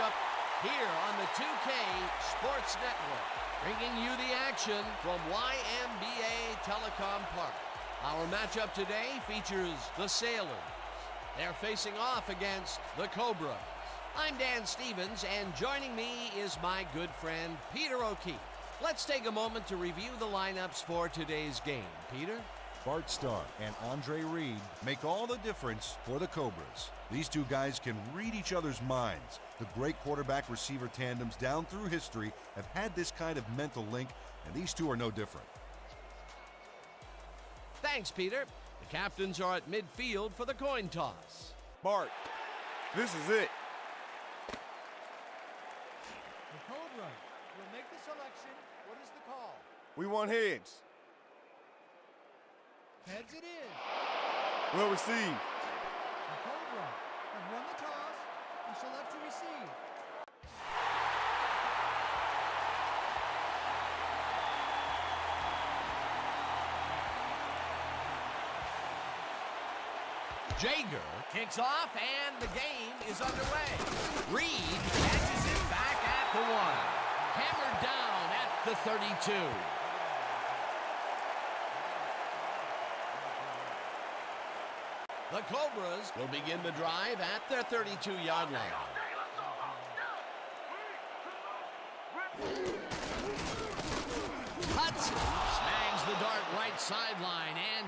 matchup here on the 2K Sports Network, bringing you the action from YMBA Telecom Park. Our matchup today features the Sailors. They're facing off against the Cobras. I'm Dan Stevens, and joining me is my good friend Peter O'Keefe. Let's take a moment to review the lineups for today's game. Peter? Bart Starr and Andre Reed make all the difference for the Cobras. These two guys can read each other's minds. The great quarterback-receiver tandems down through history have had this kind of mental link, and these two are no different. Thanks, Peter. The captains are at midfield for the coin toss. Bart, this is it. The Cobras will make the selection. What is the call? We want heads. Heads it is. Well received. The Cobras have won the toss and select to receive. Jager kicks off, and the game is underway. Reed catches it back at the 1. Hammered down at the 32. The Cobras will begin the drive at their 32-yard line. Hudson snags the dart right sideline, and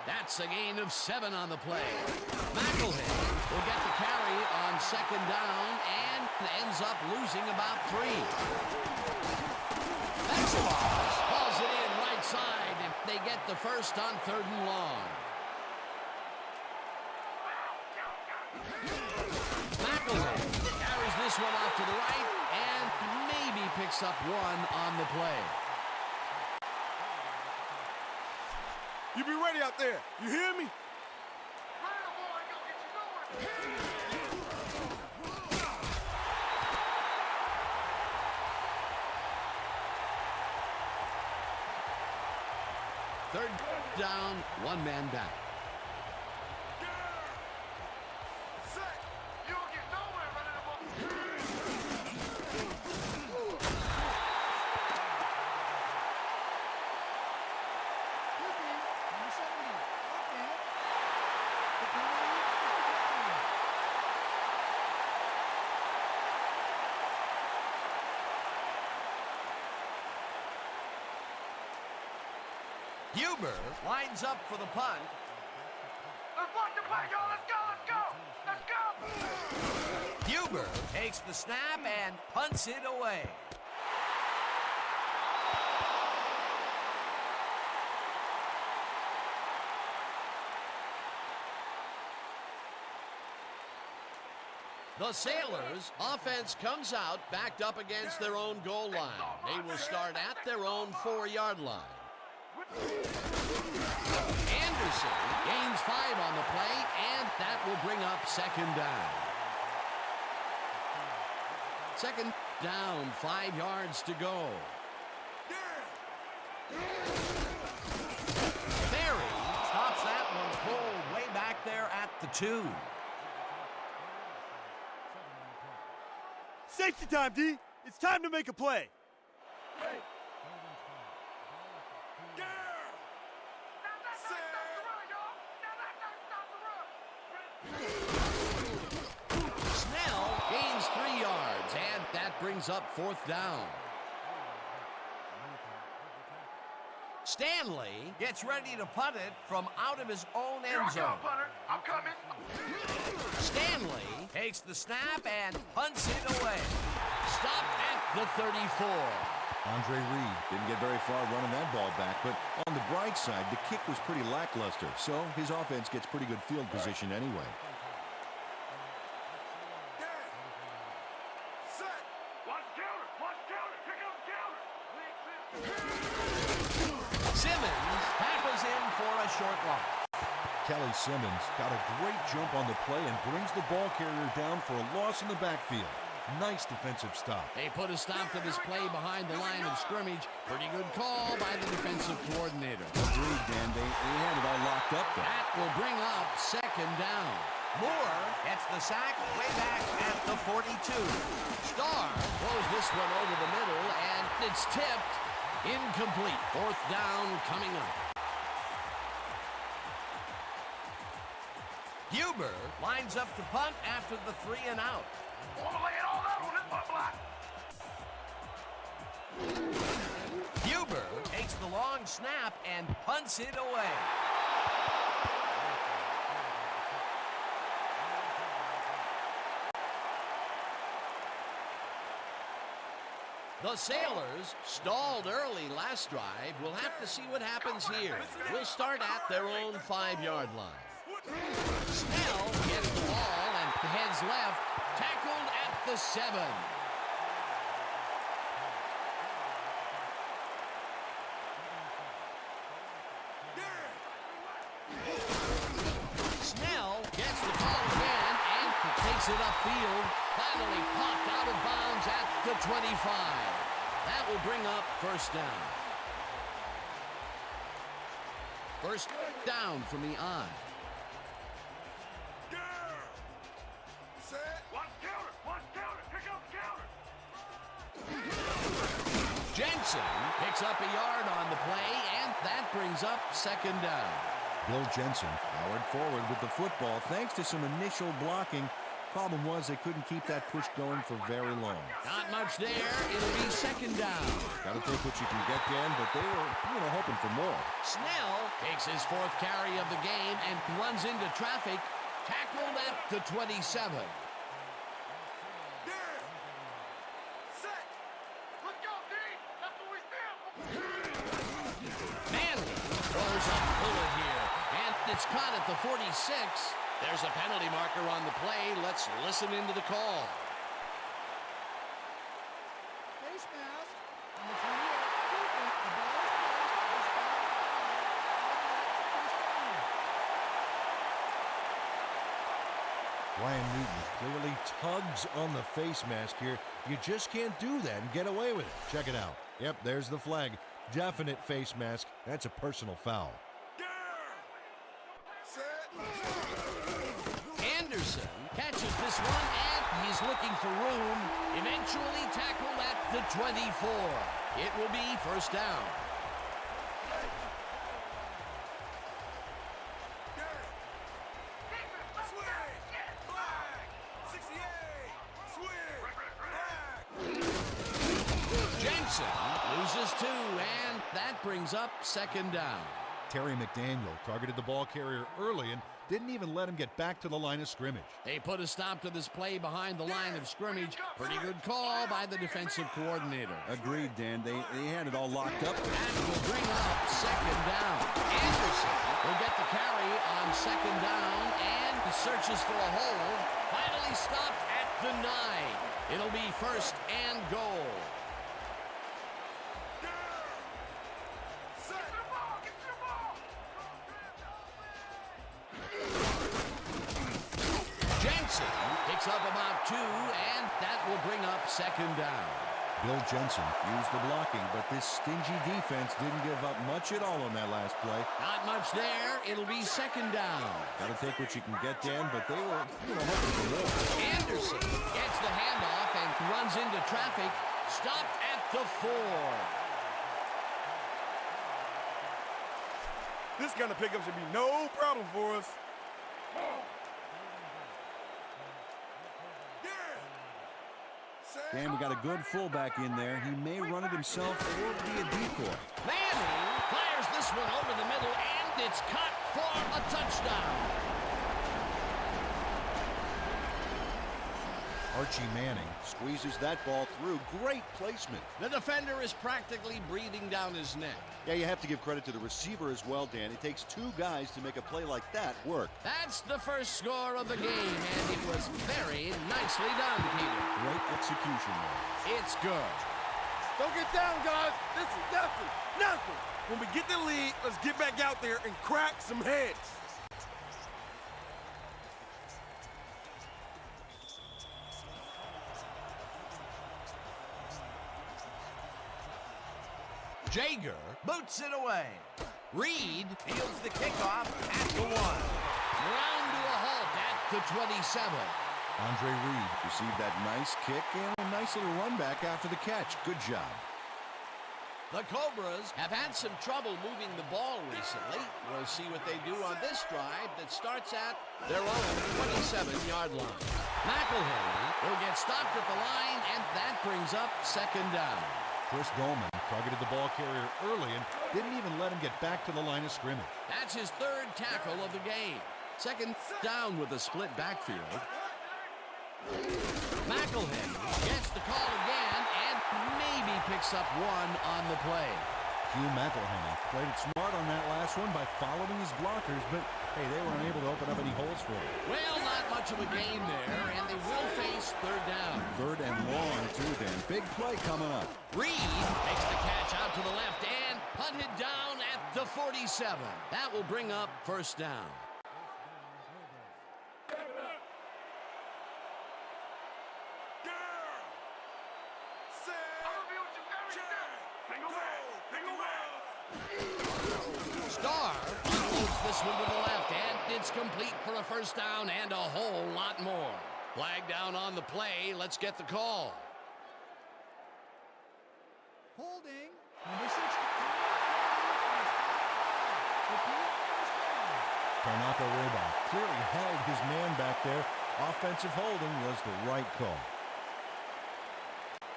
that's a gain of 7 on the play. McElhinney will get the carry on second down and ends up losing about 3. Metzelaars calls it in right side, and they get the first on 3rd and long. McElhinney carries this one off to the right and maybe picks up 1 on the play. You be ready out there. You hear me? Third down, 1 man back. Huber lines up for the punt. Let's block the play, y'all. Let's go. Huber takes the snap and punts it away. The Sailors' offense comes out backed up against their own goal line. They will start at their own 4-yard line. Anderson gains 5 on the play, and that will bring up 2nd down. 2nd down, 5 yards to go. Ferry stops that one cold way back there at the 2. Safety time, D. It's time to make a play. Snell gains 3 yards, and that brings up 4th down. Stanley gets ready to punt it from out of his own end zone. I'm coming. Stanley takes the snap and punts it away. Stopped at the 34. Andre Reed didn't get very far running that ball back, but on the bright side, the kick was pretty lackluster, so his offense gets pretty good field position anyway. Simmons tackles in for a short loss. Kelly Simmons got a great jump on the play and brings the ball carrier down for a loss in the backfield. Nice defensive stop. They put a stop to this play behind the line of scrimmage. Pretty good call by the defensive coordinator. Agreed, Dan. They had it all locked up there. That will bring up 2nd down. Moore gets the sack way back at the 42. Starr throws this one over the middle, and it's tipped. Incomplete. Fourth down coming up. Huber lines up to punt after the 3 and out. All the way in all that one is my block. Huber takes the long snap and punts it away. The Sailors stalled early last drive. We'll have to see what happens here. We'll start at their own 5-yard line. Snell gets the ball and heads left, tackled at the 7. Snell gets the ball again and takes it upfield. Finally popped out of bounds at the 25. That will bring up first down. First down from the I. One counter, pick up counter. Jensen picks up a yard on the play, and that brings up second down. Bill Jensen powered forward with the football thanks to some initial blocking. Problem was they couldn't keep that push going for very long. Not much there. It'll be second down. Got to take what you can get, Dan, but they were, hoping for more. Snell takes his 4th carry of the game and runs into traffic. Tackled at the 27. Let's go, D. That's what we stand. Manley throws a bullet here, and it's caught at the 46. There's a penalty marker on the play. Let's listen into the call. Face mask on the 28. The ball is Ryan Newton clearly tugs on the face mask here. You just can't do that and get away with it. Check it out. Yep, there's the flag. Definite face mask. That's a personal foul. Anderson catches this one, and he's looking for room. Eventually tackled at the 24. It will be first down. Jensen loses 2, and that brings up second down. Terry McDaniel targeted the ball carrier early and didn't even let him get back to the line of scrimmage. They put a stop to this play behind the line of scrimmage. Pretty good call by the defensive coordinator. Agreed, Dan. They had it all locked up. That will bring up second down. Anderson will get the carry on second down and searches for a hole. Finally stopped at the 9. It'll be first and goal. Jensen picks up about 2, and that will bring up second down. Bill Jensen used the blocking, but this stingy defense didn't give up much at all on that last play. Not much there. It'll be second down. Got to take what you can get, Dan, but they were, hoping for more. Anderson gets the handoff and runs into traffic. Stopped at the 4. This kind of pickup should be no problem for us. Dan, we got a good fullback in there. He may run it himself or be a decoy. Manning fires this one over the middle, and it's cut for a touchdown. Archie Manning squeezes that ball through. Great placement. The defender is practically breathing down his neck. Yeah, you have to give credit to the receiver as well, Dan. It takes 2 guys to make a play like that work. That's the first score of the game, and it was very nicely done, Peter. Great execution there. It's good. Don't get down, guys. This is nothing. Nothing. When we get the lead, let's get back out there and crack some heads. Jager boots it away. Reed fields the kickoff at the 1. Ground to a halt at the 27. Andre Reed received that nice kick and a nice little run back after the catch. Good job. The Cobras have had some trouble moving the ball recently. We'll see what they do on this drive that starts at their own 27-yard line. McElhenny will get stopped at the line, and that brings up second down. Chris Dolman targeted the ball carrier early and didn't even let him get back to the line of scrimmage. That's his third tackle of the game. Second down with a split backfield. McElhenny gets the call again and maybe picks up one on the play. Hugh McElhenny played it smart on that last one by following his blockers, but hey, they were unable to open up any holes for him. Well, not much of a gain there, and they will face third down. Third and long, too, Dan. Big play coming up. Reed makes the catch out to the left and punted down at the 47. That will bring up first down. Starr unloads this one to the left, and it's complete for a first down and a whole lot more. Flag down on the play. Let's get the call. Holding. Number 60. Tarnako Reba clearly held his man back there. Offensive holding was the right call.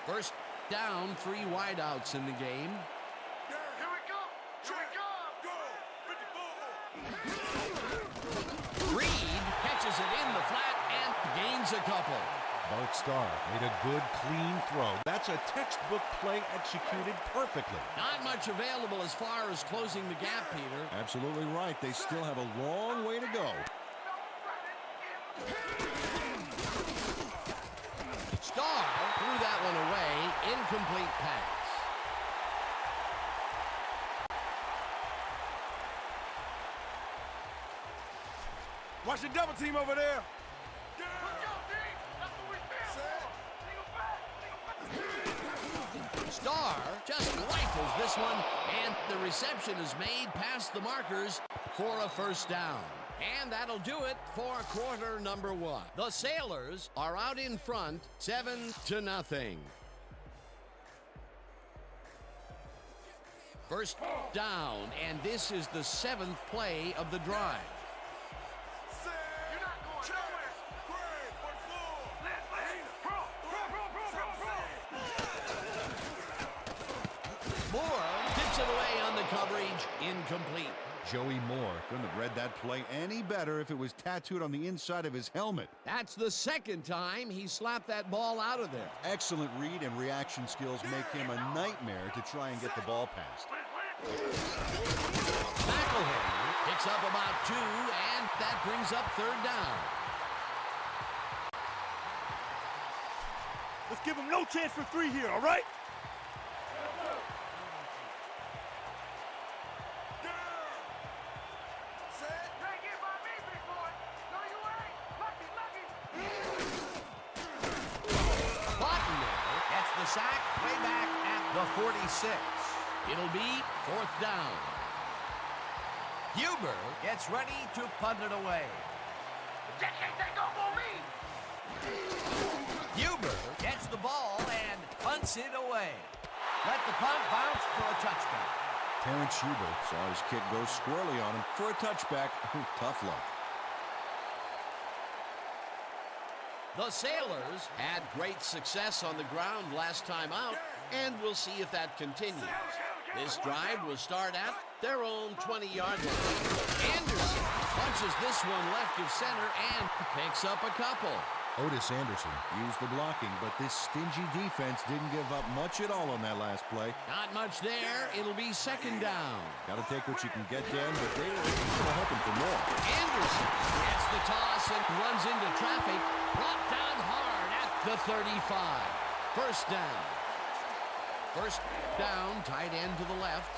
First down, 3 wideouts in the game. Here we go! Here we go! Reed catches it in the flat and gains a couple. Bart Starr made a good, clean throw. That's a textbook play executed perfectly. Not much available as far as closing the gap, Peter. Absolutely right. They still have a long way to go. Starr threw that one away. Incomplete pass. Watch the double team over there. Let's go, D! That's what we stand for! Starr just rifles this one, and the reception is made past the markers for a first down. And that'll do it for quarter number 1. The Sailors are out in front, 7-0. First down, and this is the 7th play of the drive. You're not going nowhere! Moore tips it away on the coverage, incomplete. Joey Moore couldn't have read that play any better if it was tattooed on the inside of his helmet. That's the second time he slapped that ball out of there. Excellent read and reaction skills make him a nightmare to try and get the ball past. McElhenny picks up about 2, and that brings up third down. Let's give him no chance for 3 here, all right? Sack way back at the 46. It'll be fourth down. Huber gets ready to punt it away. They go for me! Huber gets the ball and punts it away. Let the punt bounce for a touchback. Terrence Huber saw his kick go squirrely on him for a touchback. Tough luck. The Sailors had great success on the ground last time out, and we'll see if that continues. This drive will start at their own 20-yard line. Anderson punches this one left of center and picks up a couple. Otis Anderson used the blocking, but this stingy defense didn't give up much at all on that last play. Not much there. It'll be second down. Got to take what you can get, Dan, but they were hoping for more. Anderson gets the toss and runs into traffic. Brought down hard at the 35. First down. First down, tight end to the left.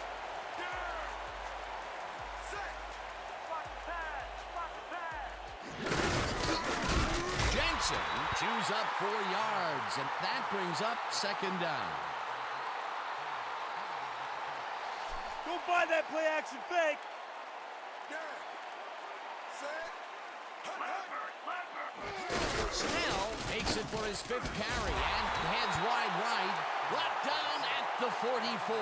Jensen chews up 4 yards, and that brings up second down. Don't buy that play action fake. Snell takes it for his 5th carry and heads wide right. Brought down at the 44.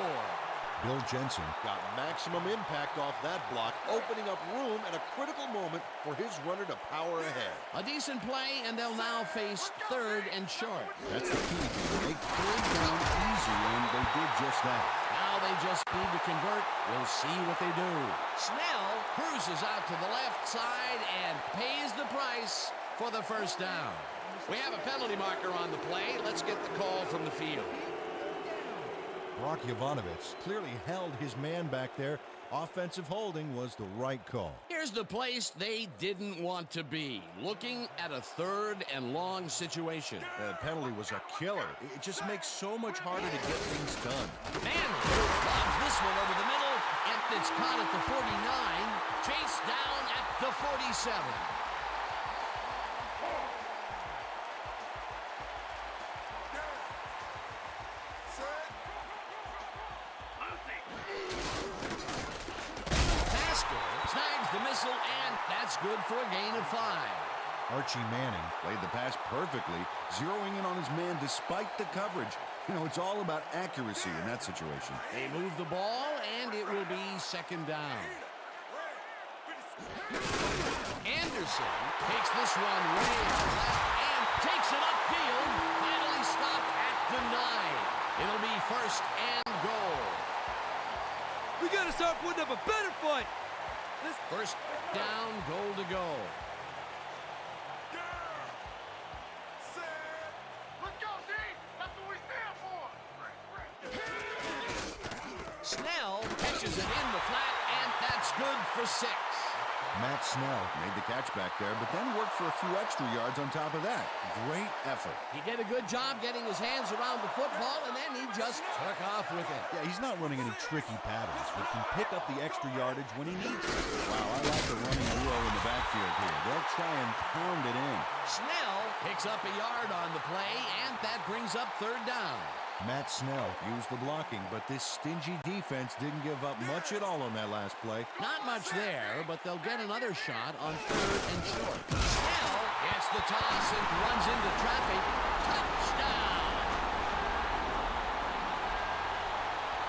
Bill Jensen Got maximum impact off that block, opening up room at a critical moment for his runner to power ahead. A decent play, and they'll now face 3rd and short. That's the key. Make 3rd down easy, and they did just that. Now they just need to convert. We'll see what they do. Snell cruises out to the left side and pays the price for the 1st down. We have a penalty marker on the play. Let's get the call from the field. Brock Jovanovich clearly held his man back there. Offensive holding was the right call. Here's the place they didn't want to be. Looking at a 3rd and long situation. That penalty was a killer. It just makes so much harder to get things done. Manley lobs this one over the middle, and it's caught at the 49. Chased down at the 47. Snags the missile, and that's good for a gain of 5. Archie Manning Played the pass perfectly, zeroing in on his man despite the coverage. You know, it's all about accuracy in that situation. They move the ball, and it will be 2nd down. Anderson takes this one way to the left and takes it upfield. Finally stopped at the 9. It'll be 1st and goal. We got to start putting up a better fight. 1st down, goal to go. Let's go, D! That's what we stand for! Snell catches it in the flat, and that's good for 6. Matt Snell Made the catch back there, but then worked for a few extra yards on top of that. Great effort. He did a good job getting his hands around the football, and then he just took off with it. Yeah, he's not running any tricky patterns, but can pick up the extra yardage when he needs it. Wow, I like the running duo in the backfield here. They'll try and pound it in. Snell picks up a yard on the play, and that brings up 3rd down. Matt Snell used the blocking, but this stingy defense didn't give up much at all on that last play. Not much there, but they'll get another shot on 3rd and short. Snell gets the toss and runs into traffic. Touchdown!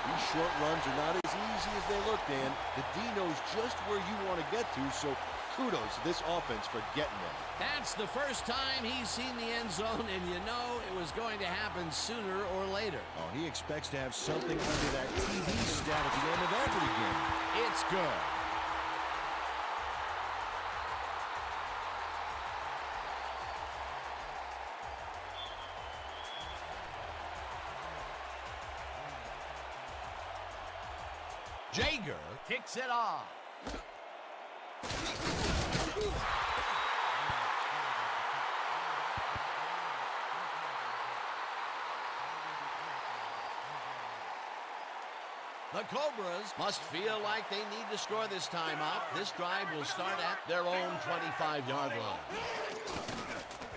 These short runs are not as easy as they look, Dan. The D knows just where you want to get to, so kudos to this offense for getting them. That's the first time he's seen the end zone, and you know it was going to happen sooner or later. Oh, he expects to have something under that TV stat at the end of every game. It's good. Jager kicks it off. The Cobras must feel like they need to score this time out. This drive will start at their own 25-yard line.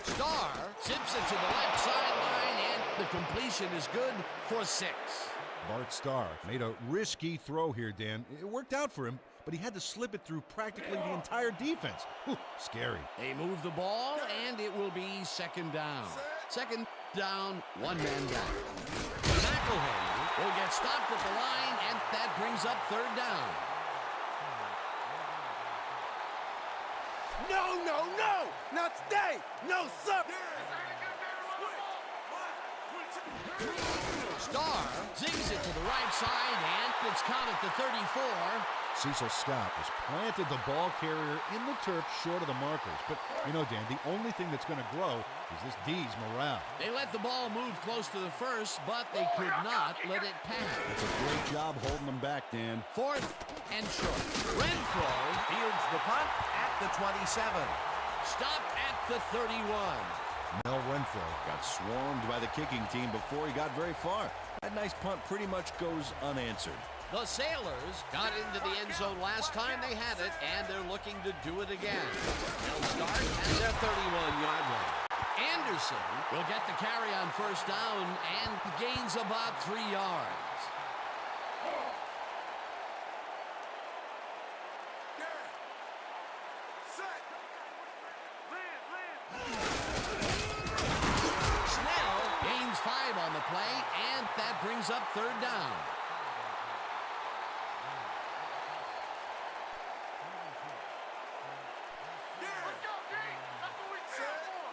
Starr zips it to the left sideline, and the completion is good for 6. Bart Starr made a risky throw here, Dan. It worked out for him, but he had to slip it through practically the entire defense. Whew, scary. They move the ball, and it will be 2nd down. 2nd down, 1 man down. McElhaney will get stopped at the line, and that brings up 3rd down. No, no, no! Not today! No, sir! Starr zings it to the right side, and it's caught at the 34. Cecil Scott has planted the ball carrier in the turf short of the markers. But, you know, Dan, the only thing that's going to grow is this D's morale. They let the ball move close to the first, but they could not let it pass. That's a great job holding them back, Dan. 4th and short. Renfro fields the punt at the 27. Stopped at the 31. Mel Renfro Got swarmed by the kicking team before he got very far. That nice punt pretty much goes unanswered. The Sailors got into the end zone last time they had it, and they're looking to do it again. They'll start at their 31-yard line. Anderson will get the carry on 1st down and gains about 3 yards. drive on the play, and that brings up third down. Let's go, D. That's what we stand for.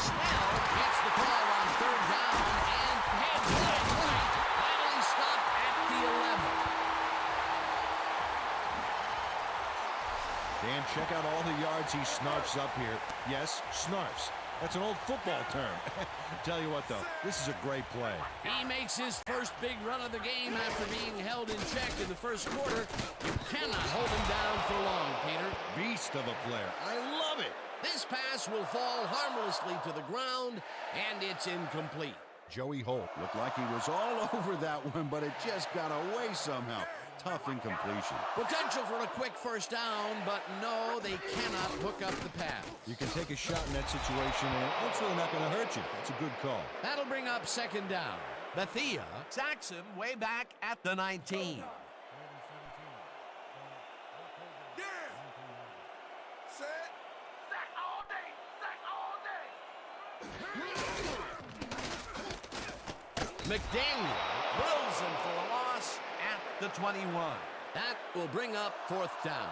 Snell gets the call on third down and heads right. Finally stopped at the 11. Dan, check out all the yards he snarfs up here. Yes, snarfs. That's an old football term. Tell you what, though, this is a great play. He makes his first big run of the game after being held in check in the first quarter. You cannot hold him down for long, Peter. Beast of a player. I love it. This pass will fall harmlessly to the ground, and it's incomplete. Joey Holt. Looked like he was all over that one, but it just got away somehow. Tough incompletion. Potential for a quick first down, but no, they cannot hook up the pass. You can take a shot in that situation, and it's really not going to hurt you. It's a good call. That'll bring up second down. Bethia sacks him way back at the 19. Sack all day. Sack all day. McDaniel drills him for a loss at the 21. That will bring up fourth down.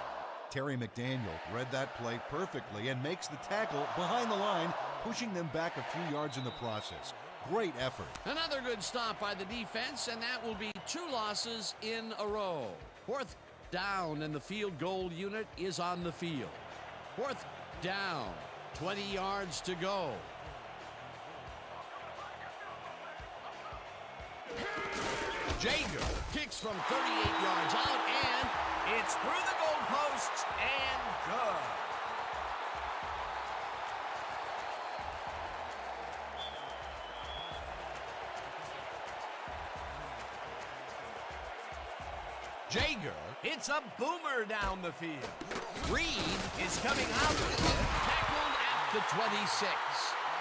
Terry McDaniel read that play perfectly and makes the tackle behind the line, pushing them back a few yards in the process. Great effort. Another good stop by the defense, and that will be 2 losses in a row. Fourth down, and the field goal unit is on the field. Fourth down, 20 yards to go. Jager kicks from 38 yards out, and it's through the goalposts and good. Jager hits a boomer down the field. Reed is coming out with it, tackled at the 26.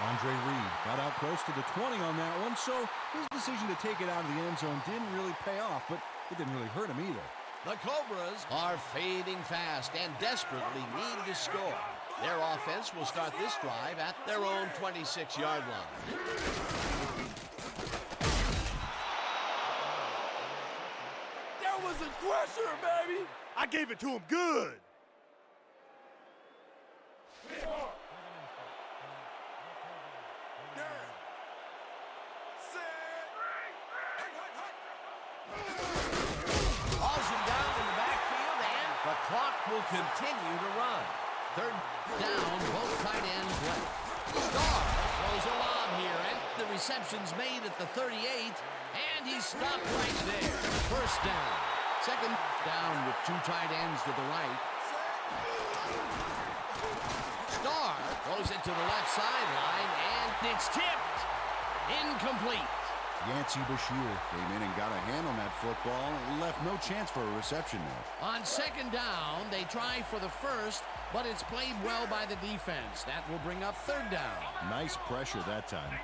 Andre Reed got out close to the 20 on that one, so his decision to take it out of the end zone didn't really pay off, but it didn't really hurt him either. The Cobras are fading fast and desperately need to score. Their offense will start this drive at their own 26-yard line. That was aggression, baby. I gave it to him good. The clock will continue to run. Third down, both tight ends left. Starr throws a lob here, and the reception's made at the 38, and he's stopped right there. First down. Second down with 2 tight ends to the right. Starr throws it to the left sideline, and it's tipped. Incomplete. Yancey Bashir came in and got a hand on that football and left no chance for a reception there. On second down, they try for the first, but it's played well by the defense. That will bring up third down. Nice pressure that time.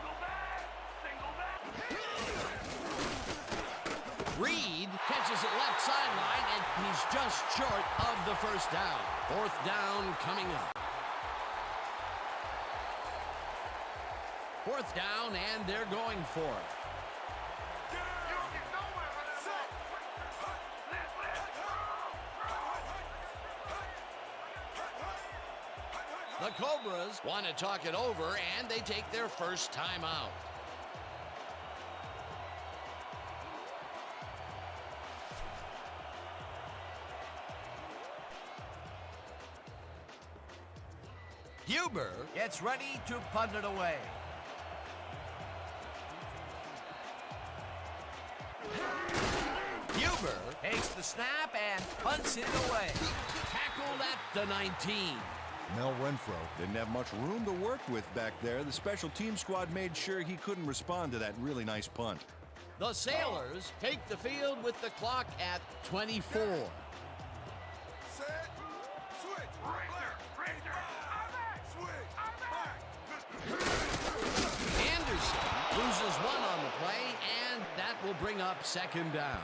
Reed catches it left sideline, and he's just short of the first down. Fourth down coming up. Fourth down, and they're going for it. The Cobras want to talk it over, and they take their first timeout. Huber gets ready to punt it away. Huber takes the snap and punts it away. Tackled at the 19. Mel Renfro Didn't have much room to work with back there. The special team squad made sure he couldn't respond to that really nice punt. The Sailors take the field with the clock at 24. Set, switch, Anderson loses 1 on the play, and that will bring up second down.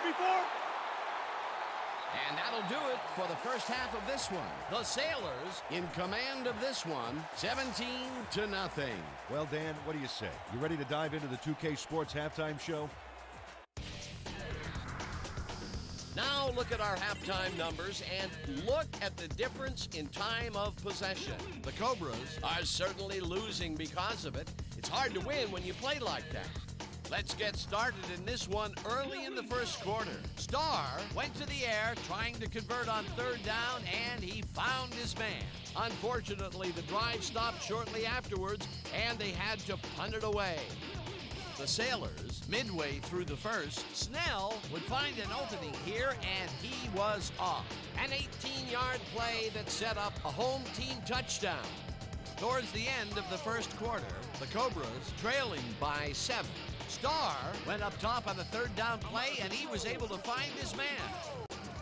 before? And that'll do it for the first half of this one. The Sailors in command of this one, 17-0. Well, Dan, what do you say? You ready to dive into the 2K Sports halftime show? Now look at our halftime numbers and look at the difference in time of possession. The Cobras are certainly losing because of it. It's hard to win when you play like that. Let's get started in this one early in the first quarter. Starr went to the air trying to convert on third down, and he found his man. Unfortunately, the drive stopped shortly afterwards, and they had to punt it away. The Sailors, midway through the first, Snell would find an opening here, and he was off. An 18-yard play that set up a home team touchdown. Towards the end of the first quarter, the Cobras trailing by 7. Starr went up top on the third down play, and he was able to find his man.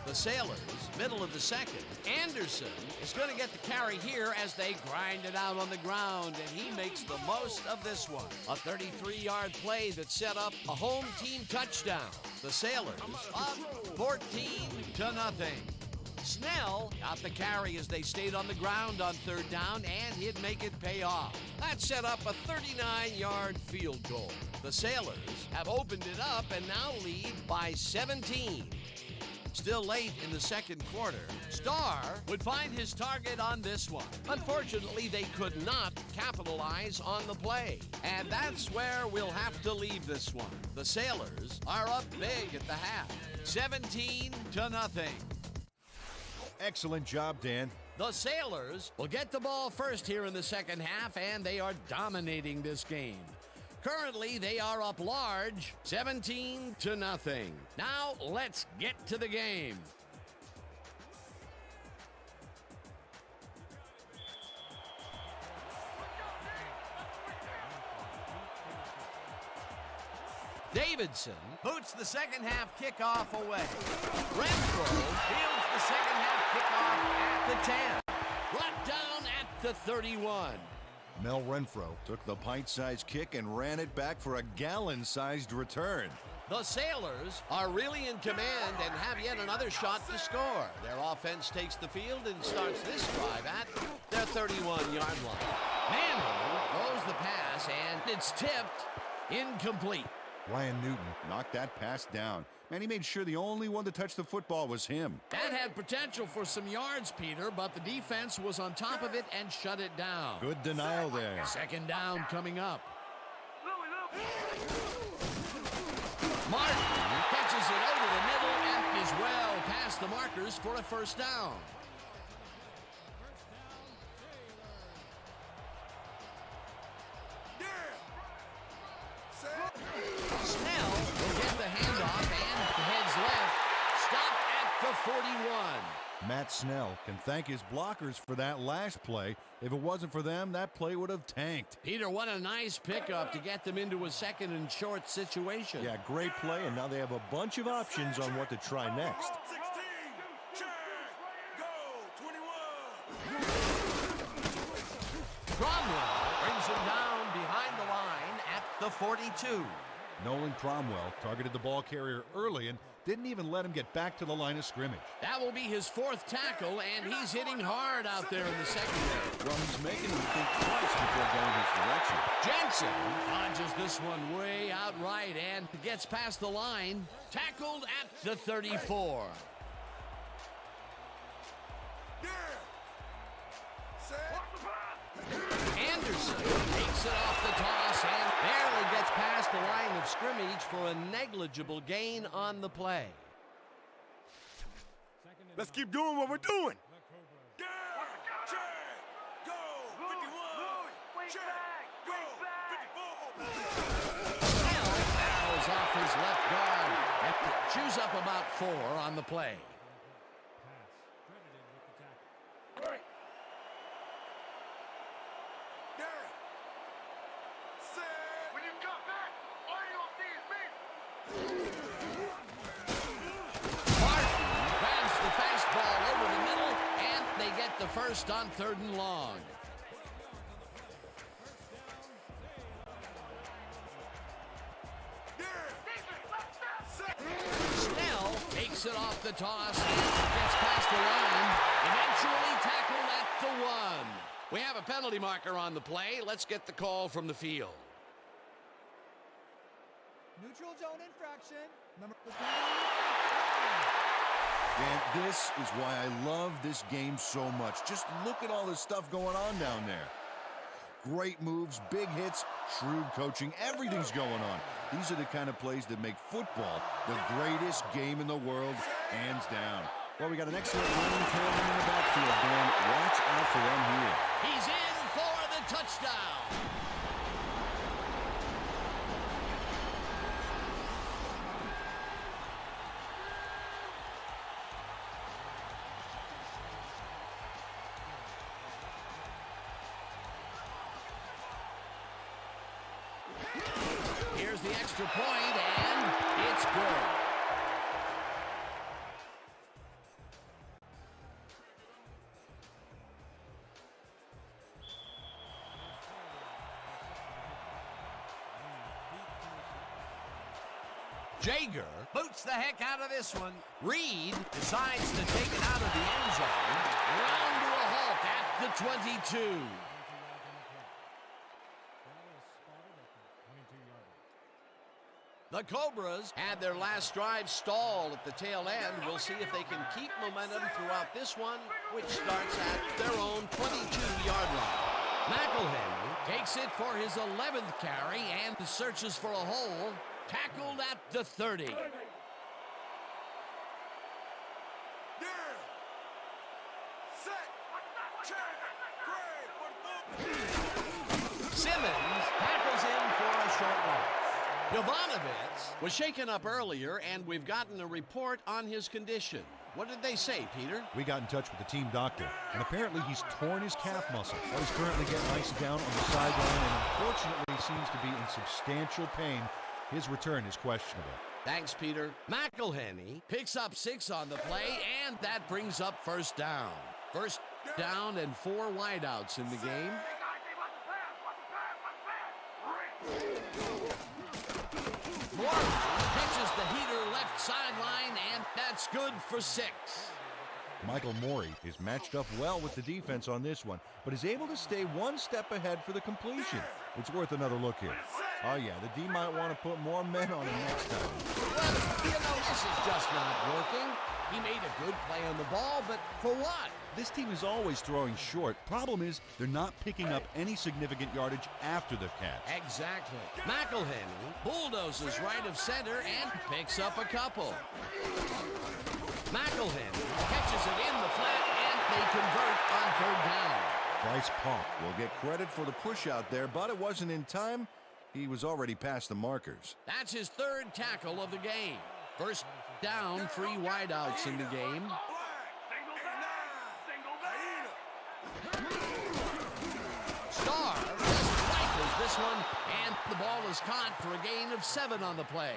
The Sailors, middle of the second. Anderson is going to get the carry here as they grind it out on the ground, and he makes the most of this one. A 33-yard play that set up a home team touchdown. The Sailors up 14-0. Snell got the carry as they stayed on the ground on third down, and he'd make it pay off. That set up a 39-yard field goal. The Sailors have opened it up and now lead by 17. Still late in the second quarter, Starr would find his target on this one. Unfortunately, they could not capitalize on the play, and that's where we'll have to leave this one. The Sailors are up big at the half, 17-0. Excellent job, Dan. The Sailors will get the ball first here in the second half, and they are dominating this game. Currently, they are up large, 17-0. Now, let's get to the game. Davidson boots the second half kickoff away. Renfro fields the second half kickoff at the 10. Brought down at the 31. Mel Renfro Took the pint-sized kick and ran it back for a gallon-sized return. The Sailors are really in command and have yet another shot to score. Their offense takes the field and starts this drive at their 31-yard line. Manning throws the pass, and it's tipped incomplete. Ryan Newton. Knocked that pass down. Man, he made sure the only one to touch the football was him. That had potential for some yards, Peter, but the defense was on top of it and shut it down. Good denial there. Second down coming up. Martin catches it over the middle and is well past the markers for a first down. Snell will get the handoff and heads left. Stopped at the 41. Matt Snell can thank his blockers for that last play. If it wasn't for them, that play would have tanked. Peter, what a nice pickup to get them into a second and short situation. Yeah, great play, and now they have a bunch of options on what to try next. 16, check, go, 21. Cromwell brings him down behind the line at the 42. Nolan Cromwell targeted the ball carrier early and didn't even let him get back to the line of scrimmage. That will be his fourth tackle, and he's hitting hard out there in the secondary. Well, he's making him think twice before going his direction. Jensen dodges this one way out right and gets past the line. Tackled at the 34. Anderson takes it off the toss and barely gets past the line of scrimmage for a negligible gain on the play. Let's keep doing what we're doing. Snell fouls off his left guard and chews up about 4 on the play. When you come back, all you gonna see is me. Martin grabs the fastball over the middle, and they get the first on 3rd and long. Snell Picks it off the toss. Gets past the line. Eventually tackled at the 1. We have a penalty marker on the play. Let's get the call from the field. Neutral zone infraction. Number 3. And this is why I love this game so much. Just look at all this stuff going on down there. Great moves, big hits, shrewd coaching, everything's going on. These are the kind of plays that make football the greatest game in the world, hands down. Well, we got an excellent running tailwind in the backfield, Dan. Watch out for them here. He's in for the touchdown. Here's the extra point, and it's good. Jager boots the heck out of this one. Reed decides to take it out of the end zone. Round to a halt at the 22. The Cobras had their last drive stall at the tail end. We'll see if they can keep momentum throughout this one, which starts at their own 22-yard line. McElhenny takes it for his 11th carry and searches for a hole. Tackled at the 30. Simmons tackles in for a short loss. Jovanovic was shaken up earlier, and we've gotten a report on his condition. What did they say, Peter? We got in touch with the team doctor, and apparently he's torn his calf muscle. Well, he's currently getting iced down on the sideline, and unfortunately seems to be in substantial pain. His return is questionable. Thanks, Peter. McElhenny picks up 6 on the play, and that brings up first down. First down and 4 wideouts in the game. Morgan catches the heater left sideline, and that's good for 6. Michael Morey is matched up well with the defense on this one, but is able to stay one step ahead for the completion. It's worth another look here. Oh yeah, the D might want to put more men on him next time. Well, you know, this is just not working. He made a good play on the ball, but for what? This team is always throwing short. Problem is, they're not picking up any significant yardage after the catch. Exactly. McElhenny bulldozes right of center and picks up a couple. McElhenny catches it in the flat, and they convert on 3rd down. Bryce Paup will get credit for the push out there, but it wasn't in time. He was already past the markers. That's his 3rd tackle of the game. First down, 3 wideouts in the game. Starr just rifles this one, and the ball is caught for a gain of 7 on the play.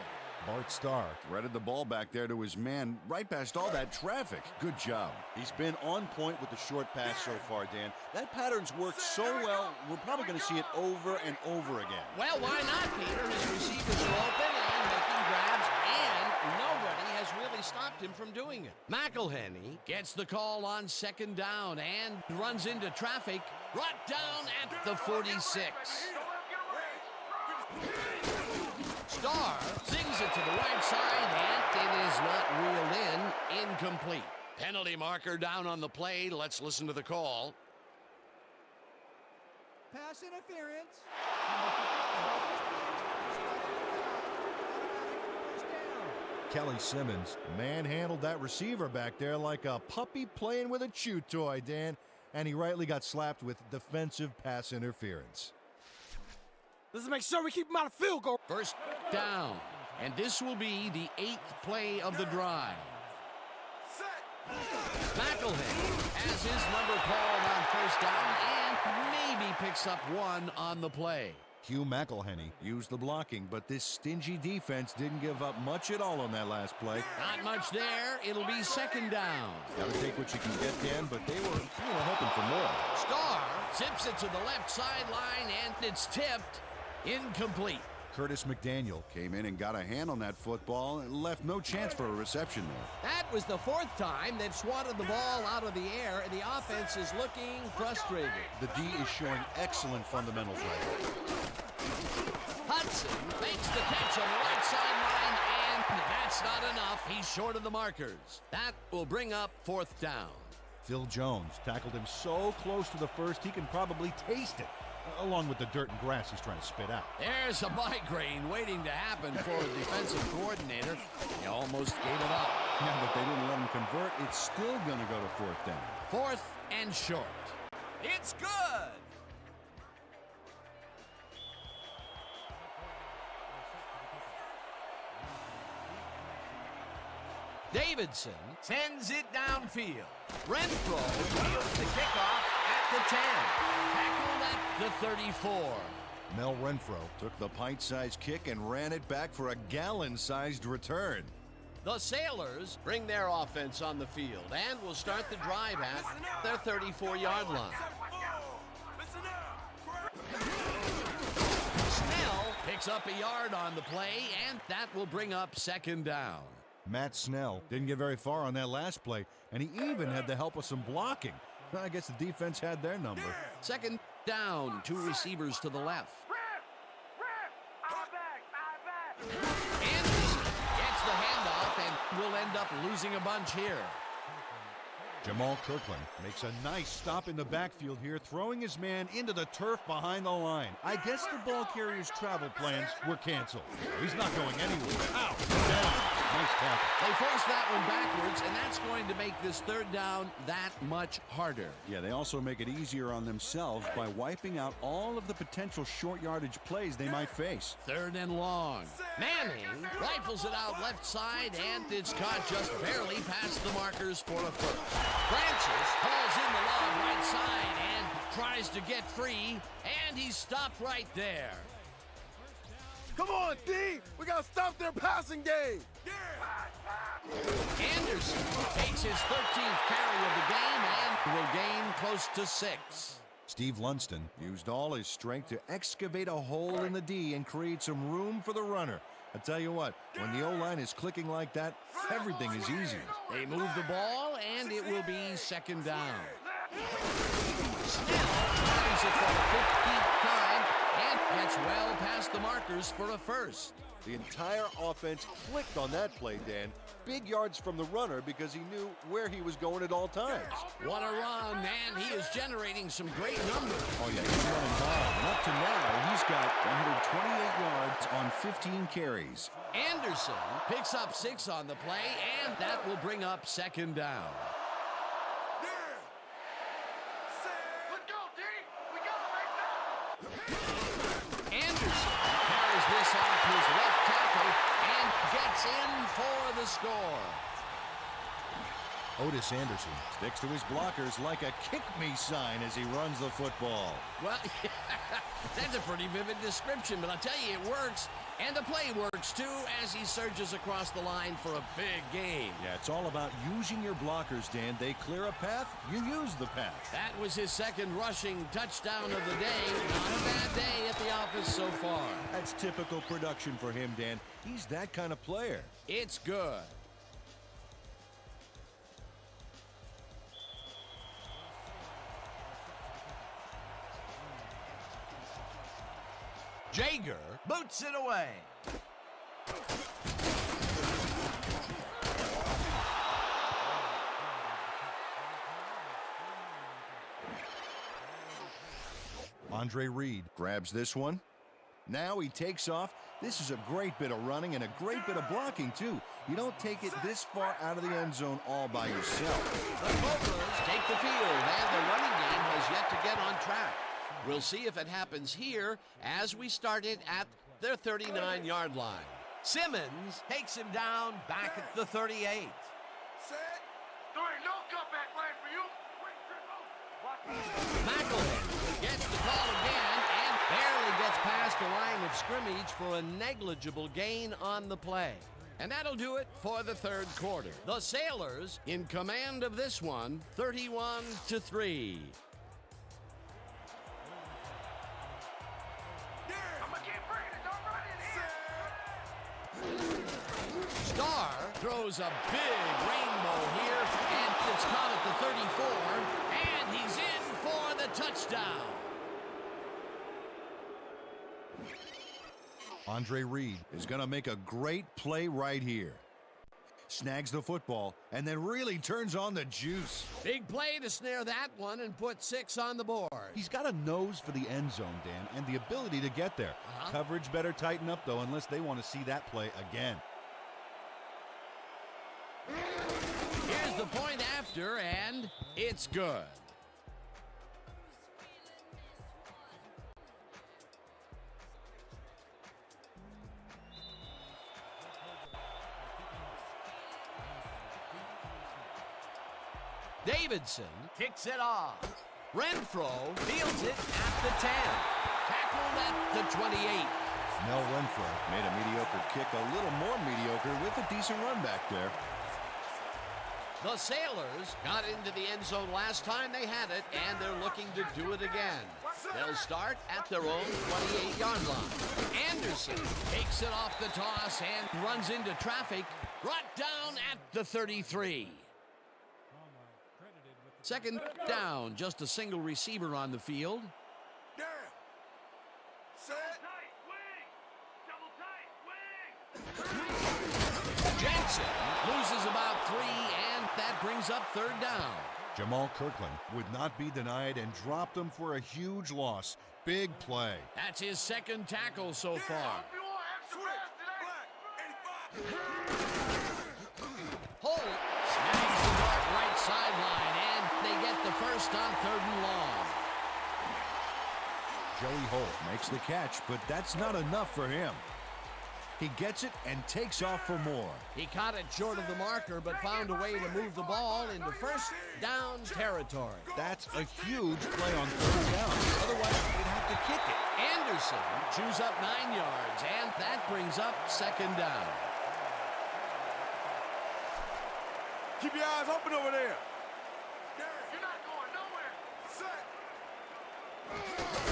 Bart Starr threaded the ball back there to his man right past all that traffic. Good job. He's been on point with the short pass so far, Dan. That pattern's worked so well, we're probably going to see it over and over again. Well, why not, Peter? His receivers are open and making grabs, and nobody has really stopped him from doing it. McElhenny gets the call on 2nd down and runs into traffic, brought down at the 46. Starr sings it to the right side, and it is not reeled in. Incomplete. Penalty marker down on the play. Let's listen to the call. Pass interference. Kelly Simmons manhandled that receiver back there like a puppy playing with a chew toy, Dan, and he rightly got slapped with defensive pass interference. Let's make sure we keep him out of field goal. First down, and this will be the 8th play of the drive. McElhenny has his number called on 1st down and maybe picks up 1 on the play. Hugh McElhenny used the blocking, but this stingy defense didn't give up much at all on that last play. Not much there. It'll be 2nd down. Gotta take what you can get, Dan, but they were hoping for more. Starr zips it to the left sideline, and it's tipped. Incomplete. Curtis McDaniel. Came in and got a hand on that football and left no chance for a reception there. That was the fourth time they've swatted the ball out of the air, and the offense is looking frustrated. The D is showing excellent fundamentals right now. Hudson makes the catch on the right sideline, and that's not enough. He's short of the markers. That will bring up fourth down. Phil Jones tackled him so close to the first he can probably taste it, along with the dirt and grass he's trying to spit out. There's a migraine waiting to happen for a defensive coordinator. He almost gave it up. Yeah, but they didn't let him convert. It's still going to go to fourth down. Fourth and short. It's good. Davidson sends it downfield. Renfro fields the kickoff at the 10. Tackled at the 34. Mel Renfro Took the pint-sized kick and ran it back for a gallon-sized return. The Sailors bring their offense on the field and will start the drive at their 34-yard line. Snell picks up a yard on the play, and that will bring up second down. Matt Snell didn't get very far on that last play, and he even had the help of some blocking. I guess the defense had their number. Second down, two receivers to the left. Anderson gets the handoff and will end up losing a bunch here. Jamal Kirkland makes a nice stop in the backfield here, throwing his man into the turf behind the line. I guess the ball carrier's travel plans were canceled. He's not going anywhere. Out. Down. Nice tackle. They force that one backwards, and that's going to make this third down that much harder. Yeah, they also make it easier on themselves by wiping out all of the potential short yardage plays they might face. Third and long. Manning rifles it out left side, and it's caught just barely past the markers for a first. Francis hauls in the long right side and tries to get free, and he's stopped right there. Come on, D! We gotta stop their passing game! Anderson takes his 13th carry of the game and will gain close to 6. Steve Lunston Used all his strength to excavate a hole in the D and create some room for the runner. I tell you what, when the O-line is clicking like that, everything is easy. They move the ball, and it will be second down. Snell carries it for the 15th time and gets well past the markers for a first. The entire offense clicked on that play, Dan. Big yards from the runner because he knew where he was going at all times. What a run, and he is generating some great numbers. Oh, yeah, he's running hard. And up to now, he's got 128 yards on 15 carries. Anderson picks up 6 on the play, and that will bring up second down. Let's go, D! We got him right now! Anderson carries this off his left tackle and gets in for the score. Otis Anderson Sticks to his blockers like a kick-me sign as he runs the football. Well, that's a pretty vivid description, but I'll tell you, it works. And the play works, too, as he surges across the line for a big gain. Yeah, it's all about using your blockers, Dan. They clear a path, you use the path. That was his second rushing touchdown of the day. Not a bad day at the office so far. That's typical production for him, Dan. He's that kind of player. It's good. Jager boots it away. Andre Reed Grabs this one. Now he takes off. This is a great bit of running and a great bit of blocking, too. You don't take it this far out of the end zone all by yourself. The Cobras take the field, and the running game has yet to get on track. We'll see if it happens here as we started at their 39-yard line. Simmons takes him down back at the 38. There ain't no comeback line for you! McElhen gets the call again and barely gets past the line of scrimmage for a negligible gain on the play. And that'll do it for the third quarter. The Sailors in command of this one, 31-3. I'm gonna keep bringing it, don't run it here! throws a big rainbow here, and it's caught at the 34, and he's in for the touchdown. Andre Reed is going to make a great play right here. Snags the football and then really turns on the juice. Big play to snare that one and put 6 on the board. He's got a nose for the end zone, Dan, and the ability to get there. Coverage better tighten up, though, unless they want to see that play again. Here's the point after, and it's good. Davidson kicks it off. Renfro fields it at the 10. Tackled at the 28. Snell Renfro Made a mediocre kick a little more mediocre with a decent run back there. The Sailors got into the end zone last time they had it, and they're looking to do it again. They'll start at their own 28-yard line. Anderson takes it off the toss and runs into traffic, brought down at the 33. Second down, just a single receiver on the field. Down. Set. Jensen loses about 3, and that brings up third down. Jamal Kirkland would not be denied and dropped him for a huge loss. Big play. That's his second tackle so far. Holt snags the dart right sideline, and they get the first on 3rd and long. Joey Holt makes the catch, but that's not enough for him. He gets it and takes off for more. He caught it short of the marker, but found a way to move the ball into first down territory. That's a huge play on 3rd down. Otherwise, they'd have to kick it. Anderson chews up 9 yards, and that brings up 2nd down. Keep your eyes open over there. You're not going nowhere. Set.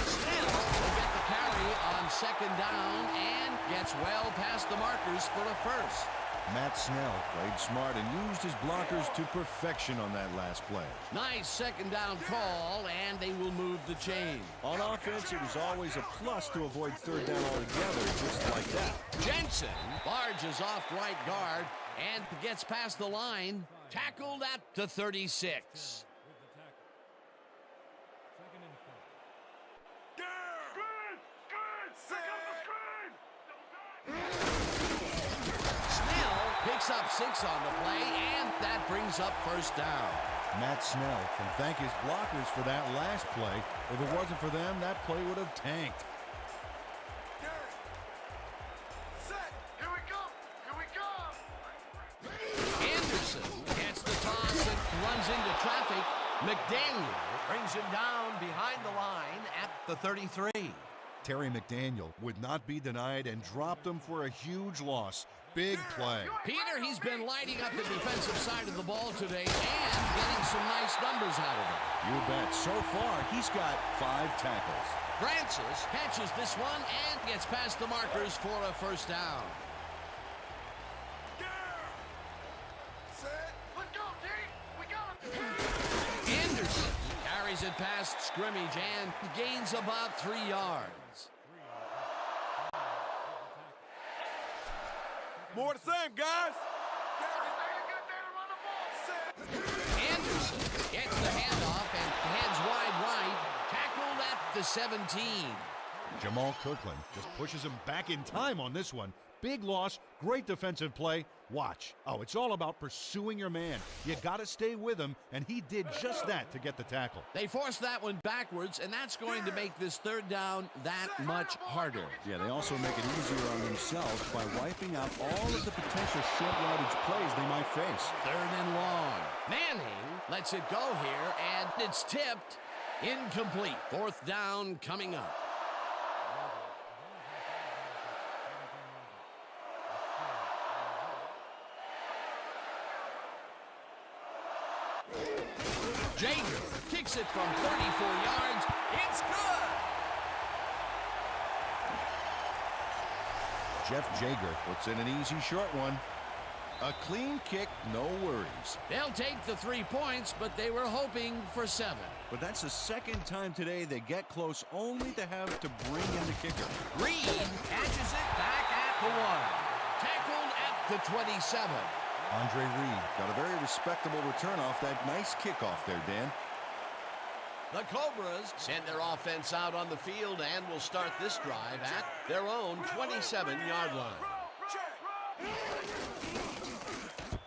Snell will get the carry on 2nd down and gets well past the markers for a first. Matt Snell Played smart and used his blockers to perfection on that last play. Nice 2nd down call, and they will move the chain. On offense, it was always a plus to avoid 3rd down altogether, just like that. Jensen barges off right guard and gets past the line, tackled at the 36. Snell picks up 6 on the play, and that brings up 1st down. Matt Snell can thank his blockers for that last play. If it wasn't for them, that play would have tanked. Here we come. Here we come. Anderson gets the toss and runs into traffic. McDaniel brings him down behind the line at the 33. Terry McDaniel would not be denied and dropped him for a huge loss. Big play. Peter, he's been lighting up the defensive side of the ball today and getting some nice numbers out of it. You bet. So far, he's got 5 tackles. Francis catches this one and gets past the markers for a 1st down. Set. Let's go, team. We got him. Anderson carries it past scrimmage and gains about 3 yards. More the same, guys. Anderson gets the handoff and heads wide right, tackled at the 17. Jamal Kirkland just pushes him back in time on this one. Big loss, great defensive play. Watch. Oh, it's all about pursuing your man. You got to stay with him, and he did just that to get the tackle. They forced that one backwards, and that's going to make this 3rd down that much harder. Yeah, they also make it easier on themselves by wiping out all of the potential short yardage plays they might face. 3rd and long. Manning lets it go here, and it's tipped. Incomplete. 4th down coming up. Jager kicks it from 34 yards. It's good. Jeff Jager puts in an easy short one. A clean kick, no worries. They'll take the 3 points, but they were hoping for 7. But that's the second time today they get close only to have to bring in the kicker. Reed catches it back at the 1. Tackled at the 27. Andre Reed. Got a very respectable return off that nice kickoff there, Dan. The Cobras send their offense out on the field and will start this drive at their own 27-yard line.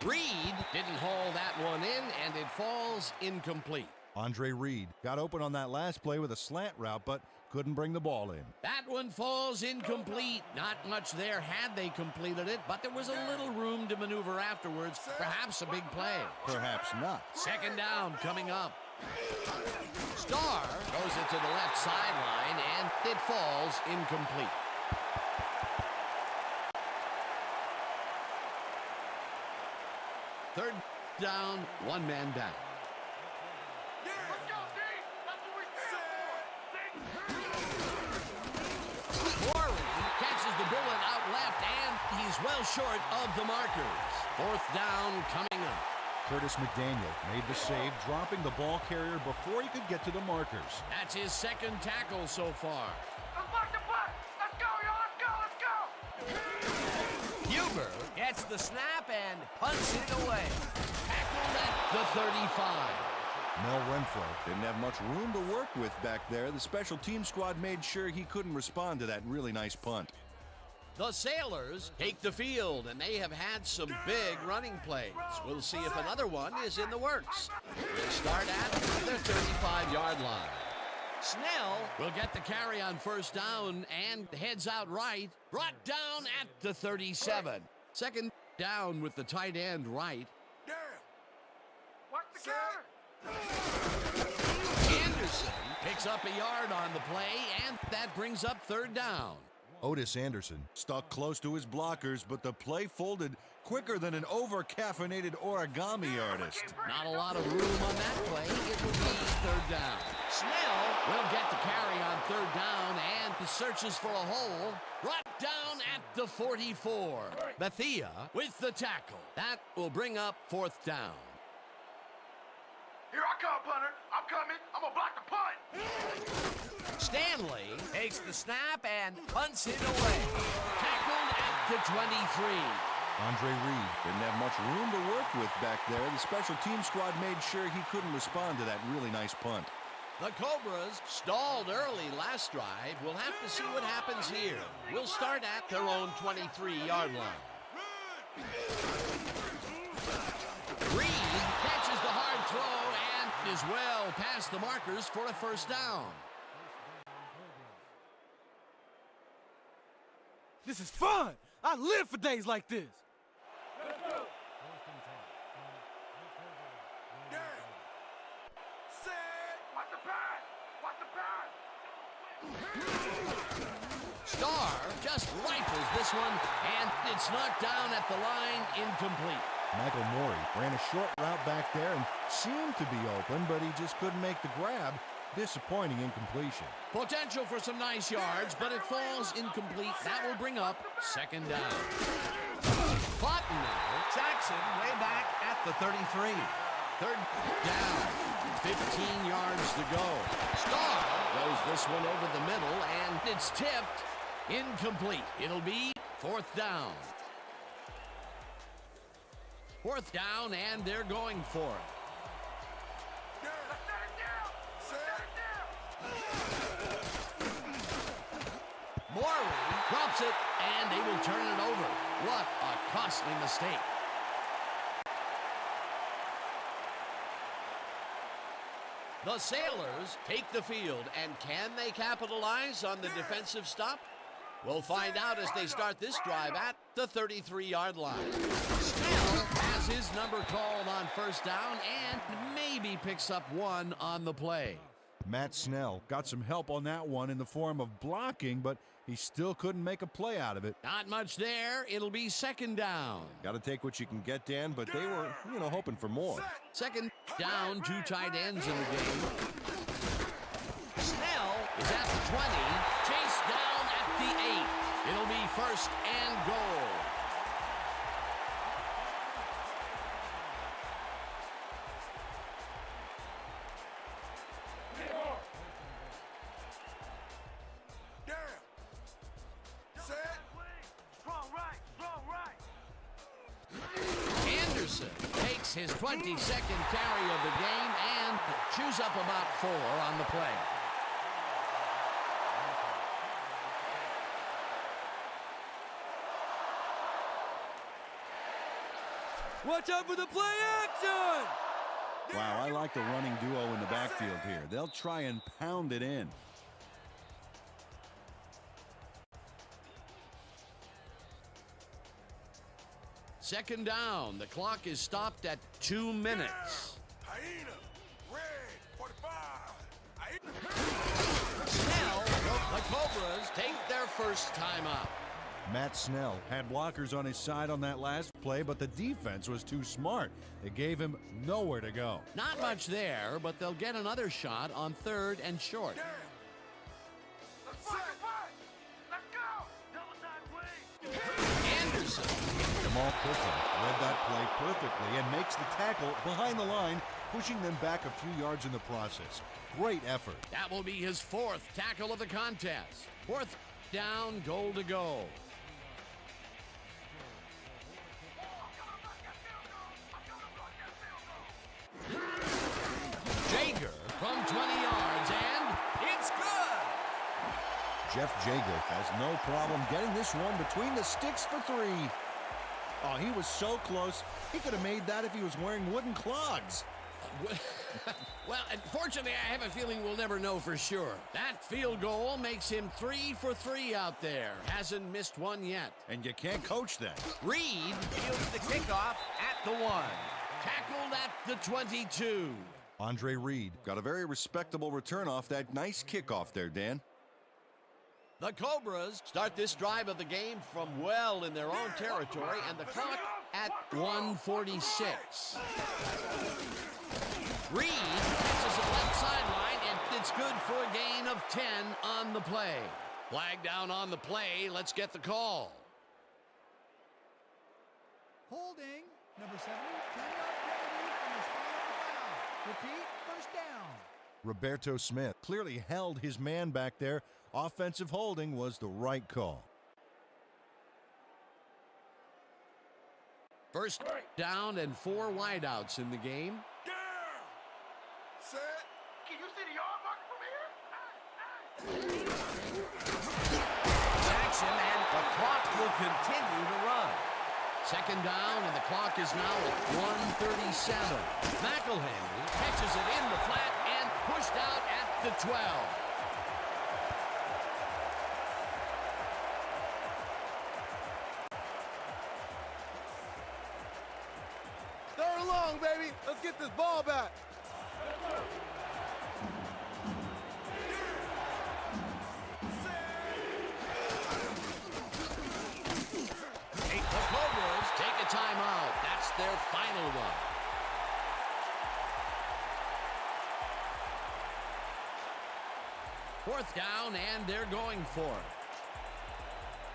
Reed didn't haul that one in, and it falls incomplete. Andre Reed got open on that last play with a slant route, but couldn't bring the ball in. That one falls incomplete. Not much there had they completed it, but there was a little room to maneuver afterwards. Perhaps a big play. Perhaps not. Second down coming up. Starr throws it to the left sideline, and it falls incomplete. Third down, one man down. Let's go, D! That's what we stand for! Warren catches the bullet out left, and he's well short of the markers. Fourth down coming up. Curtis McDaniel made the save, dropping the ball carrier before he could get to the markers. That's his second tackle so far. Let's block the punt! Let's go, y'all! Let's go! Huber gets the snap and punts it away. Tackled at the 35. Mel Renfro Didn't have much room to work with back there. The special team squad made sure he couldn't respond to that really nice punt. The Sailors take the field, and they have had some big running plays. We'll see if another one is in the works. They'll start at their 35-yard line. Snell will get the carry on first down and heads out right. Brought down at the 37. Second down with the tight end right. Watch the counter! Anderson picks up a yard on the play, and that brings up third down. Otis Anderson Stuck close to his blockers, but the play folded quicker than an over-caffeinated origami artist. Not a lot of room on that play. It will be third down. Snell will get the carry on third down and searches for a hole. Brought down at the 44. Bethia with the tackle. That will bring up fourth down. Here I come, punter. I'm coming. I'm gonna block the punt. Stanley takes the snap and punts it away. Tackled at the 23. Andre Reed Didn't have much room to work with back there. The special team squad made sure he couldn't respond to that really nice punt. The Cobras stalled early last drive. We'll have to see what happens here. We'll start at their own 23-yard line. Reed catches the hard throw and is well past the markers for a first down. This is fun! I live for days like this! Watch the pass! Watch the pass! Starr just rifles this one, and it's knocked down at the line, incomplete. Michael Morey ran a short route back there and seemed to be open, but he just couldn't make the grab. Disappointing incompletion. Potential for some nice yards, but it falls incomplete. That will bring up second down. Cotton now sacks him way back at the 33. Third down. 15 yards to go. Starr throws this one over the middle, and it's tipped. Incomplete. It'll be fourth down. Fourth down, and they're going for it. Morey drops it, and they will turn it over. What a costly mistake. The Sailors take the field, and can they capitalize on the defensive stop? We'll find out as they start this drive at the 33-yard line. Snell has his number called on first down and maybe picks up one on the play. Matt Snell got some help on that one in the form of blocking, but he still couldn't make a play out of it. Not much there. It'll be second down. Got to take what you can get, Dan, but they were, hoping for more. Second down, two tight ends in the game. Snell is at the 20, chased down at the 8. It'll be first and goal. That's his 22nd carry of the game and chews up about 4 on the play. Watch out for the play action! Wow, I like the running duo in the backfield here. They'll try and pound it in. Second down. The clock is stopped at 2 minutes. Hyena, red, 45. Snell, the Cobras take their first timeout. Matt Snell Had blockers on his side on that last play, but the defense was too smart. They gave him nowhere to go. Not much there, but they'll get another shot on 3rd and short. Let's fight! Let's go! Double time, please! Anderson. Jamal Coulter read that play perfectly and makes the tackle behind the line, pushing them back a few yards in the process. Great effort. That will be his 4th tackle of the contest. 4th down, goal to go. Jager from 20 yards, and it's good. Jeff Jager has no problem getting this one between the sticks for 3. Oh, he was so close. He could have made that if he was wearing wooden clogs. Well, unfortunately, I have a feeling we'll never know for sure. That field goal makes him 3 for 3 out there. Hasn't missed one yet. And you can't coach that. Reed fields the kickoff at the 1. Tackled at the 22. Andre Reed. Got a very respectable return off that nice kickoff there, Dan. The Cobras start this drive of the game from well in their own territory, and the clock at 1:46. Reed catches it left sideline, and it's good for a gain of 10 on the play. Flag down on the play. Let's get the call. Holding. Number 70, 10-yard penalty from the spot of the foul. Repeat, first down. Roberto Smith Clearly held his man back there. Offensive holding was the right call. First down and 4 wideouts in the game. Down! Set! Can you see the yard marker from here? Jackson, and the clock will continue to run. Second down, and the clock is now at 1:37. McElhaney catches it in the flat and pushed out at the 12. Third and long, baby. Let's get this ball back. The Cobras take a timeout. That's their final one. Fourth down, and they're going for it.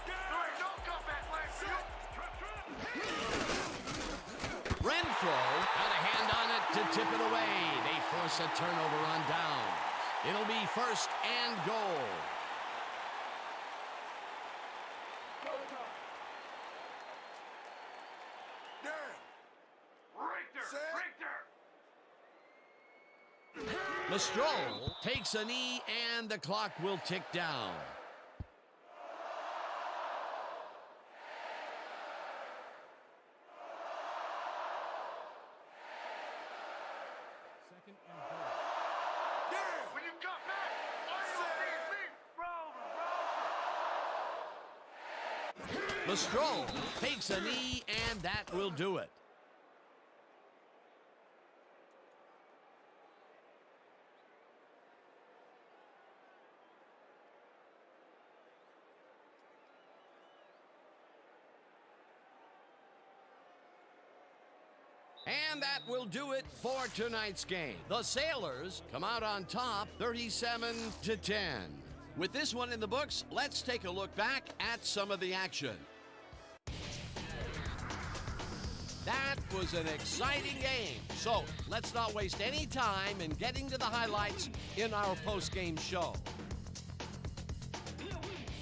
Don't come back like Renfro got a hand on it to tip it away. They force a turnover on down. It'll be first and goal. Lestrade takes a knee, and the clock will tick down. Second and goal. When you come back, all you see is me. Lestrade takes a knee, and that will do it. And that will do it for tonight's game. The Sailors come out on top 37-10. With this one in the books, let's take a look back at some of the action. That was an exciting game. So let's not waste any time in getting to the highlights in our post-game show.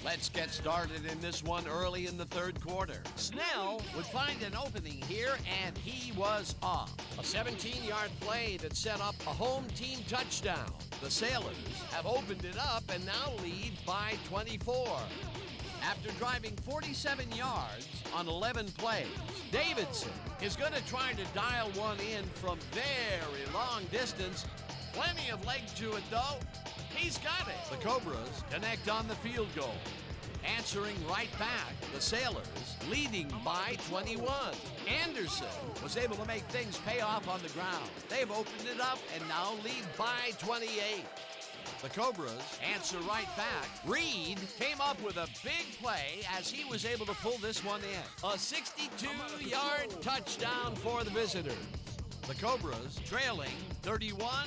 Let's get started in this one early in the third quarter. Snell would find an opening here, and he was off. A 17-yard play that set up a home team touchdown. The Sailors have opened it up and now lead by 24. After driving 47 yards on 11 plays, Davidson is going to try to dial one in from very long distance. Plenty of leg to it, though. He's got it. The Cobras connect on the field goal. Answering right back, the Sailors leading by 21. Anderson was able to make things pay off on the ground. They've opened it up and now lead by 28. The Cobras answer right back. Reed came up with a big play as he was able to pull this one in. A 62-yard touchdown for the visitors. The Cobras trailing 31-10.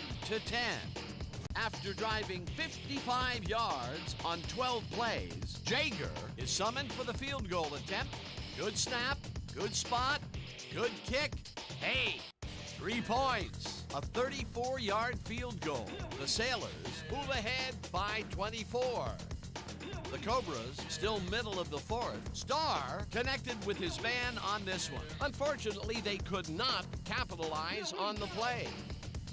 After driving 55 yards on 12 plays, Jaeger is summoned for the field goal attempt. Good snap, good spot, good kick. Hey, 3 points. A 34-yard field goal. The Sailors move ahead by 24. The Cobras still middle of the fourth. Starr connected with his man on this one. Unfortunately, they could not capitalize on the play.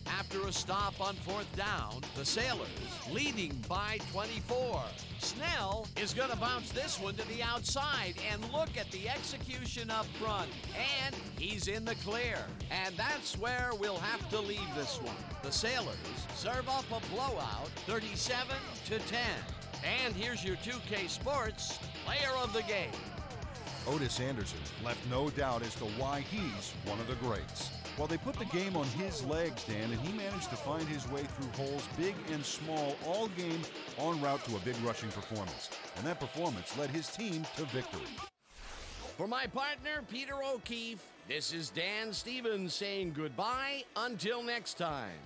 After a stop on fourth down, the Sailors leading by 24. Snell is going to bounce this one to the outside, and look at the execution up front. And he's in the clear. And that's where we'll have to leave this one. The Sailors serve up a blowout, 37-10. And here's your 2K Sports Player of the Game. Otis Anderson left no doubt as to why he's one of the greats. Well, they put the game on his legs, Dan, and he managed to find his way through holes big and small all game en route to a big rushing performance. And that performance led his team to victory. For my partner, Peter O'Keefe, this is Dan Stevens saying goodbye until next time.